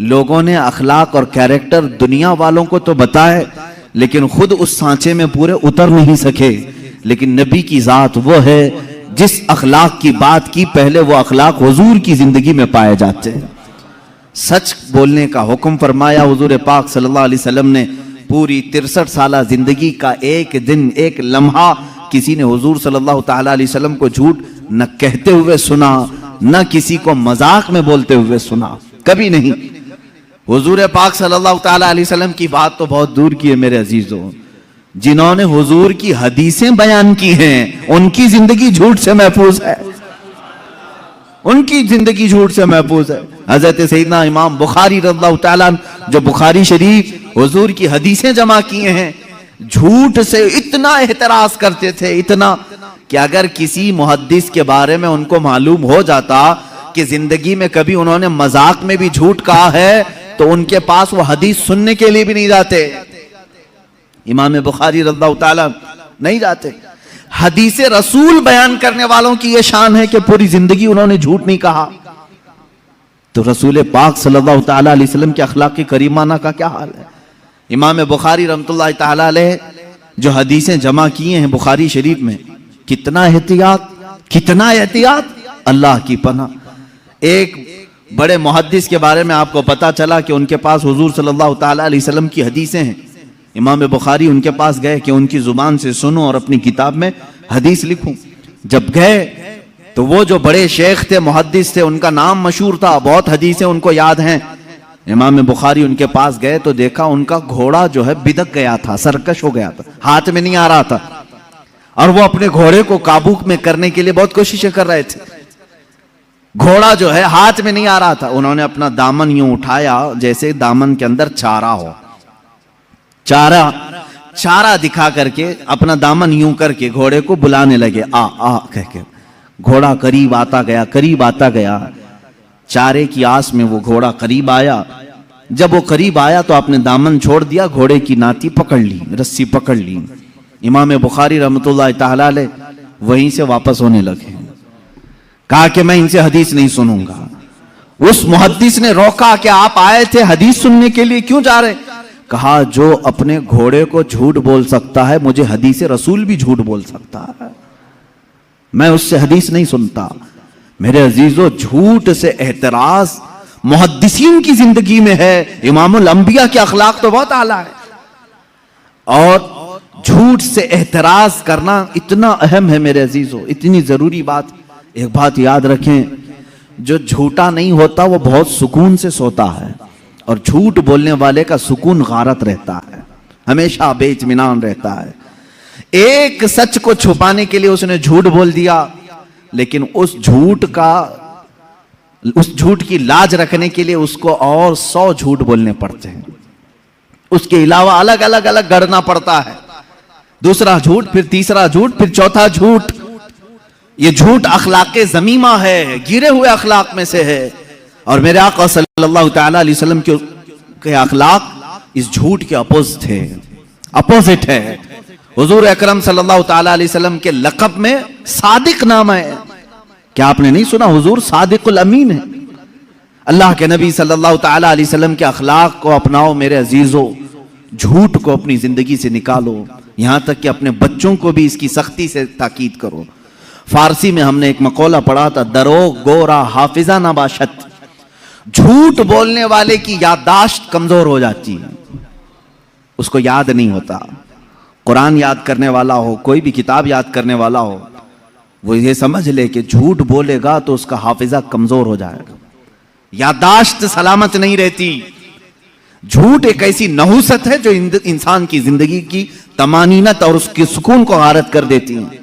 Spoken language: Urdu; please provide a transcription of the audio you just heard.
لوگوں نے اخلاق اور کیریکٹر دنیا والوں کو تو بتائے لیکن خود اس سانچے میں پورے اتر نہیں سکے. لیکن نبی کی ذات وہ ہے جس اخلاق کی بات کی پہلے وہ اخلاق حضور کی زندگی میں پائے جاتے ہیں. سچ بولنے کا حکم فرمایا حضور پاک صلی اللہ علیہ وسلم نے. پوری 63 سالہ زندگی کا ایک دن ایک لمحہ کسی نے حضور صلی اللہ تعالیٰ علیہ وسلم کو جھوٹ نہ کہتے ہوئے سنا نہ کسی کو مذاق میں بولتے ہوئے سنا, کبھی نہیں. حضور پاک صلی اللہ تعالیٰ علیہ وسلم کی بات تو بہت دور کی ہے میرے عزیزوں. جنہوں نے حضور کی حدیثیں بیان کی ہیں ان کی زندگی جھوٹ سے محفوظ ہے, ان کی زندگی جھوٹ سے محفوظ ہے. حضرت سیدنا امام بخاری رضی اللہ تعالیٰ جو بخاری شریف حضور کی حدیثیں جمع کیے ہیں, جھوٹ سے اتنا احتراز کرتے تھے, اتنا کہ اگر کسی محدث کے بارے میں ان کو معلوم ہو جاتا کہ زندگی میں کبھی انہوں نے مذاق میں بھی جھوٹ کہا ہے تو ان کے پاس وہ حدیث سننے کے لیے بھی نہیں جاتے. امام بخاری رضی اللہ تعالیٰ نہیں جاتے. حدیث رسول بیان کرنے والوں کی یہ شان ہے کہ پوری زندگی انہوں نے جھوٹ نہیں کہا. تو رسول پاک صلی اللہ تعالیٰ علیہ وسلم کے اخلاق کریمانہ کا کیا حال ہے. امام بخاری رحمۃ اللہ تعالیٰ علیہ جو حدیثیں جمع کیے ہیں بخاری شریف میں, کتنا احتیاط, کتنا احتیاط, اللہ کی پناہ. ایک بڑے محدث کے بارے میں آپ کو پتا چلا کہ ان کے پاس حضور صلی اللہ تعالیٰ علیہ وسلم کی حدیثیں ہیں. امام بخاری ان کے پاس گئے کہ ان کی زبان سے سنوں اور اپنی کتاب میں حدیث لکھوں. جب گئے تو وہ جو بڑے شیخ تھے, محدث تھے, ان کا نام مشہور تھا, بہت حدیثیں ان کو یاد ہیں. امام بخاری ان کے پاس گئے تو دیکھا ان کا گھوڑا جو ہے بدک گیا تھا, سرکش ہو گیا تھا, ہاتھ میں نہیں آ رہا تھا, اور وہ اپنے گھوڑے کو قابو میں کرنے کے لیے بہت کوششیں کر رہے تھے. گھوڑا جو ہے ہاتھ میں نہیں آ رہا تھا. انہوں نے اپنا دامن یوں اٹھایا جیسے دامن کے اندر چارہ ہو, چارہ دکھا کر کے اپنا دامن یوں کر کے گھوڑے کو بلانے لگے, آ آ کہہ کے. گھوڑا قریب آتا گیا, قریب آتا گیا. چارے کی آس میں وہ گھوڑا قریب آیا. جب وہ قریب آیا تو آپ نے دامن چھوڑ دیا, گھوڑے کی ناتی پکڑ لی, رسی پکڑ لی. امام بخاری رحمۃ اللہ تعالیٰ علیہ وہیں سے واپس ہونے لگے. کہا کہ میں ان سے حدیث نہیں سنوں گا. اس محدث نے روکا کہ آپ آئے تھے حدیث سننے کے لیے, کیوں جا رہے؟ کہا جو اپنے گھوڑے کو جھوٹ بول سکتا ہے مجھے حدیث رسول بھی جھوٹ بول سکتا ہے, میں اس سے حدیث نہیں سنتا. میرے عزیزو, جھوٹ سے احتراز محدثین کی زندگی میں ہے. امام الانبیاء کے اخلاق تو بہت اعلیٰ ہے, اور جھوٹ سے احتراز کرنا اتنا اہم ہے میرے عزیزو, اتنی ضروری بات. ایک بات یاد رکھیں, جو جھوٹا نہیں ہوتا وہ بہت سکون سے سوتا ہے, اور جھوٹ بولنے والے کا سکون غارت رہتا ہے, ہمیشہ بے اطمینان رہتا ہے. ایک سچ کو چھپانے کے لیے اس نے جھوٹ بول دیا, لیکن اس جھوٹ کی لاج رکھنے کے لیے اس کو اور 100 جھوٹ بولنے پڑتے ہیں. اس کے علاوہ الگ الگ گڑنا پڑتا ہے. دوسرا جھوٹ, پھر تیسرا جھوٹ, پھر چوتھا جھوٹ. یہ جھوٹ اخلاق ذمیمہ ہے, گرے ہوئے اخلاق میں سے ہے. اور میرے آقا صلی اللہ تعالیٰ علیہ وسلم کے اخلاق اس جھوٹ کے اپوزٹ ہے. حضور اکرم صلی اللہ تعالیٰ علیہ وسلم کے لقب میں صادق نام ہے. کیا آپ نے نہیں سنا حضور صادق الامین ہے؟ اللہ کے نبی صلی اللہ تعالیٰ علیہ وسلم کے اخلاق کو اپناؤ میرے عزیزو, جھوٹ کو اپنی زندگی سے نکالو. یہاں تک کہ اپنے بچوں کو بھی اس کی سختی سے تاکید کرو. فارسی میں ہم نے ایک مقولہ پڑھا تھا, دروغ گورا حافظہ نہ باشد. جھوٹ بولنے والے کی یادداشت کمزور ہو جاتی ہے, اس کو یاد نہیں ہوتا. قرآن یاد کرنے والا ہو, کوئی بھی کتاب یاد کرنے والا ہو, وہ یہ سمجھ لے کہ جھوٹ بولے گا تو اس کا حافظہ کمزور ہو جائے گا, یادداشت سلامت نہیں رہتی. جھوٹ ایک ایسی نحوست ہے جو انسان کی زندگی کی طمانینت اور اس کے سکون کو غارت کر دیتی ہے.